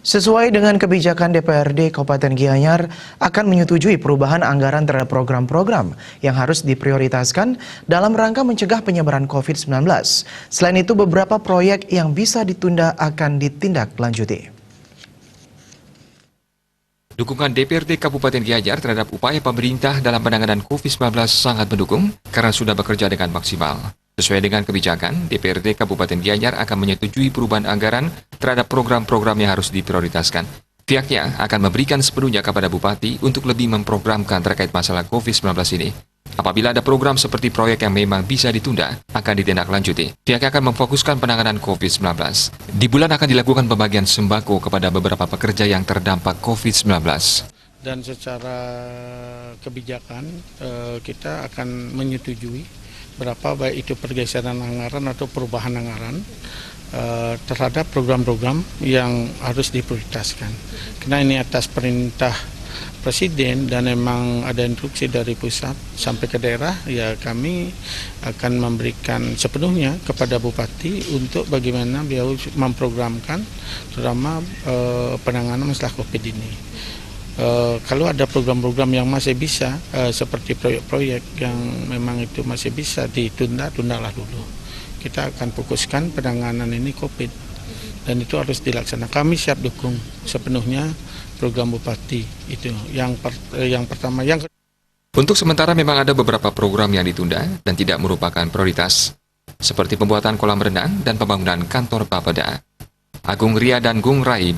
Sesuai dengan kebijakan DPRD Kabupaten Gianyar akan menyetujui perubahan anggaran terhadap program-program yang harus diprioritaskan dalam rangka mencegah penyebaran COVID-19. Selain itu, beberapa proyek yang bisa ditunda akan ditindaklanjuti. Dukungan DPRD Kabupaten Gianyar terhadap upaya pemerintah dalam penanganan COVID-19 sangat mendukung karena sudah bekerja dengan maksimal. Sesuai dengan kebijakan, DPRD Kabupaten Gianyar akan menyetujui perubahan anggaran terhadap program-program yang harus diprioritaskan. Pihaknya akan memberikan sepenuhnya kepada Bupati untuk lebih memprogramkan terkait masalah COVID-19 ini. Apabila ada program seperti proyek yang memang bisa ditunda, akan ditindaklanjuti. Pihaknya akan memfokuskan penanganan COVID-19. Di bulan akan dilakukan pembagian sembako kepada beberapa pekerja yang terdampak COVID-19. Dan secara kebijakan kita akan menyetujui berapa baik itu pergeseran anggaran atau perubahan anggaran terhadap program-program yang harus diprioritaskan. Karena ini atas perintah Presiden dan memang ada instruksi dari pusat sampai ke daerah, ya kami akan memberikan sepenuhnya kepada Bupati untuk bagaimana beliau memprogramkan terutama penanganan masalah COVID ini. Kalau ada program-program yang masih bisa seperti proyek-proyek yang memang itu masih bisa ditunda, tundalah dulu. Kita akan fokuskan penanganan ini COVID dan itu harus dilaksanakan. Kami siap dukung sepenuhnya program Bupati itu yang pertama. Untuk sementara memang ada beberapa program yang ditunda dan tidak merupakan prioritas, seperti pembuatan kolam renang dan pembangunan kantor Bapeda. Agung Ria dan Gung Rai